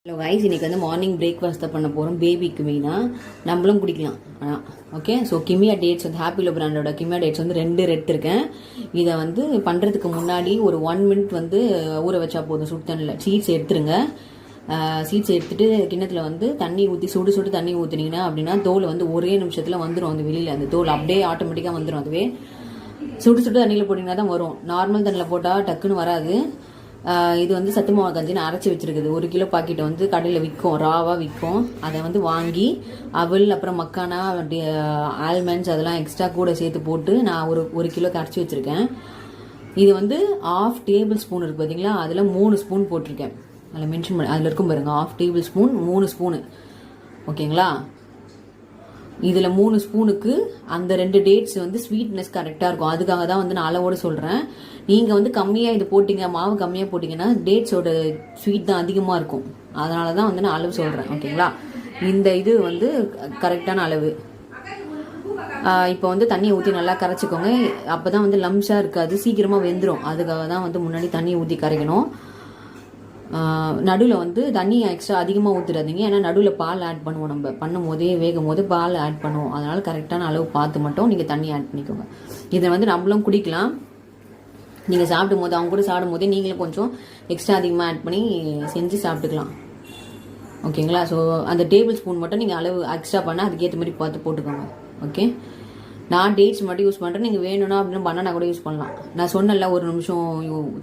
Hello guys, இன்னைக்கு வந்து morning breakfast தான் பண்ண போகிறோம். பேபிக்கு மெயினாக நம்மளும் குடிக்கலாம். ஆனால் ஓகே. ஸோ கிமியா டேட்ஸ் வந்து ஹாப்பிலோ பிராண்டோட கிமியா டேட்ஸ் வந்து 2 எடுத்துருக்கேன். இதை வந்து பண்ணுறதுக்கு முன்னாடி ஒரு 1 மினிட் வந்து ஊற வச்சா போதும் சுடு தண்ணியில். சீட்ஸ் எடுத்துருங்க. சீட்ஸ் எடுத்துட்டு கிண்ணத்தில் வந்து தண்ணி ஊற்றி சுடு தண்ணி ஊற்றுனீங்கன்னா அப்படின்னா தோல் வந்து ஒரே நிமிஷத்தில் வந்துடும். அந்த வெளியில் அந்த தோல் அப்படியே ஆட்டோமேட்டிக்காக வந்துடும். அதுவே சுடு தண்ணியில் போட்டிங்கன்னா தான் வரும். நார்மல் தண்ணியில் போட்டால் டக்குன்னு வராது. இது வந்து சத்து மாவு கஞ்சின்னு அரைச்சி வச்சிருக்குது. 1 கிலோ பாக்கெட்டை வந்து கடையில் விற்கும், ராவாக விற்கும். அதை வந்து வாங்கி அவல் அப்புறம் மக்கானா ஆல்மண்ட்ஸ் அதெல்லாம் எக்ஸ்ட்ரா கூட சேர்த்து போட்டு நான் ஒரு கிலோக்கு அரைச்சி வச்சுருக்கேன். இது வந்து 1/2 டேபிள் ஸ்பூன் இருக்குது பார்த்தீங்களா, அதில் 3 ஸ்பூன் போட்டிருக்கேன். அதில் மென்ஷன் பண்ணி அதில் இருக்கும் பாருங்க, 1/2 டேபிள் ஸ்பூன் 3 ஸ்பூனு. ஓகேங்களா? இதில் 3 ஸ்பூனுக்கு அந்த 2 டேட்ஸ் வந்து ஸ்வீட்னஸ் கரெக்டாக இருக்கும். அதுக்காக தான் வந்து நான் அளவோடு சொல்கிறேன். நீங்கள் வந்து கம்மியாக இது போட்டிங்க, மாவு கம்மியாக போட்டிங்கன்னா டேட்ஸோட ஸ்வீட் தான் அதிகமாக இருக்கும். அதனால தான் வந்து நான் அளவு சொல்கிறேன். ஓகேங்களா? இந்த இது வந்து கரெக்டான அளவு. இப்போ வந்து தண்ணியை ஊற்றி நல்லா கரைச்சிக்கோங்க. அப்போ தான் வந்து லம்ஸாக இருக்காது, சீக்கிரமாக வெந்துடும். அதுக்காக தான் வந்து முன்னாடி தண்ணியை ஊற்றி கரைக்கணும். நடுவில் வந்து தண்ணி எக்ஸ்ட்ரா அதிகமாக ஊற்றிடாதீங்க. ஏன்னா நடுவில் பால் ஆட் பண்ணுவோம். நம்ம பண்ணும் போதே வேகும் போது பால் ஆட் பண்ணுவோம். அதனால் கரெக்டான அளவு பார்த்து மட்டும் நீங்கள் தண்ணி ஆட் பண்ணிக்கோங்க. இதை வந்து நம்மளும் குடிக்கலாம். நீங்கள் சாப்பிடும் போது அவங்க கூட சாப்பிடும் போதே நீங்களும் கொஞ்சம் எக்ஸ்ட்ரா அதிகமாக ஆட் பண்ணி செஞ்சு சாப்பிட்டுக்கலாம். ஓகேங்களா? ஸோ அந்த டேபிள் ஸ்பூன் மட்டும் நீங்கள் அளவு எக்ஸ்ட்ரா பண்ணால் அதுக்கேற்ற மாதிரி பார்த்து போட்டுக்கோங்க. ஓகே. நான் டேட்ஸ் மட்டும் யூஸ் பண்ணுறேன். நீங்கள் வேணும்னா அப்படின்னு பனானா கூட யூஸ் பண்ணலாம். நான் சொன்னல 1 நிமிஷம்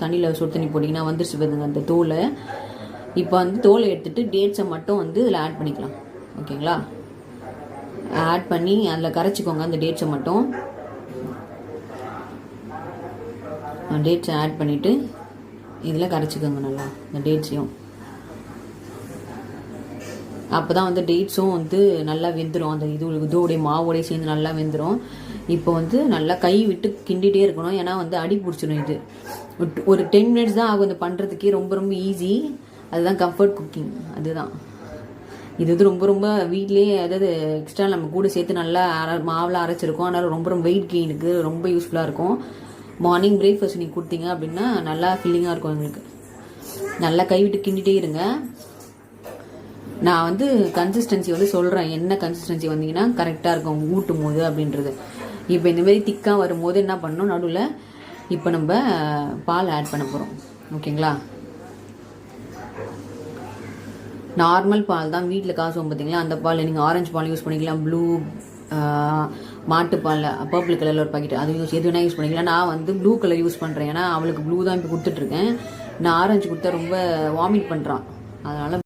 தண்ணியில் சுடு தண்ணி போட்டிங்கன்னா வந்துருச்சு பாருங்க அந்த தோலை. இப்போ வந்து தோலை எடுத்துகிட்டு டேட்ஸை மட்டும் வந்து இதில் ஆட் பண்ணிக்கலாம். ஓகேங்களா? ஆட் பண்ணி அதில் கரைச்சிக்கோங்க. அந்த டேட்ஸை மட்டும் டேட்ஸை ஆட் பண்ணிவிட்டு இதில் கரைச்சிக்கோங்க நல்லா இந்த டேட்ஸையும். அப்போ தான் வந்து டேட்ஸும் வந்து நல்லா வெந்துடும். அந்த இதோடைய மாவோடைய சேர்ந்து நல்லா வெந்துடும். இப்போ வந்து நல்லா கை விட்டு கிண்டிகிட்டே இருக்கணும். ஏன்னா வந்து அடி பிடிச்சிடும். இது ஒரு 10 மினிட்ஸ் தான் ஆகும். இது பண்ணுறதுக்கே ரொம்ப ஈஸி. அதுதான் கம்ஃபர்ட் குக்கிங். அதுதான் இது வந்து ரொம்ப வீட்லேயே அதாவது எக்ஸ்ட்ரா நம்ம கூட சேர்த்து நல்லா மாவில் அரைச்சிருக்கோம். அதனால் ரொம்ப வெயிட் கெயினுக்கு ரொம்ப யூஸ்ஃபுல்லாக இருக்கும். மார்னிங் பிரேக்ஃபாஸ்ட் நீங்கள் கொடுத்தீங்க அப்படின்னா நல்லா ஃபீலிங்காக இருக்கும் எங்களுக்கு. நல்லா கை விட்டு கிண்டிகிட்டே இருங்க. நான் வந்து கன்சிஸ்டன்சி வந்து சொல்கிறேன். என்ன கன்சிஸ்டன்சி வந்தீங்கன்னா கரெக்டாக இருக்கும் ஊட்டும் போது அப்படின்றது. இப்போ இந்தமாரி திக்காக வரும்போது என்ன பண்ணணும், நடுவில் இப்போ நம்ம பால் ஆட் பண்ண போகிறோம். ஓகேங்களா? நார்மல் பால் தான் வீட்டில் காசுவோம் பார்த்தீங்களா, அந்த பால். நீங்கள் ஆரஞ்சு பால் யூஸ் பண்ணிக்கலாம், ப்ளூ மாட்டுப்பால் பர்பிள் கலரில் ஒரு பாக்கெட் அது எது வேணால் யூஸ் பண்ணிக்கலாம். நான் வந்து ப்ளூ கலர் யூஸ் பண்ணுறேன். ஏன்னா அவளுக்கு ப்ளூ தான் இப்போ கொடுத்துட்ருக்கேன். நான் ஆரஞ்சு கொடுத்தா ரொம்ப வாமிட் பண்ணுறான். அதனால்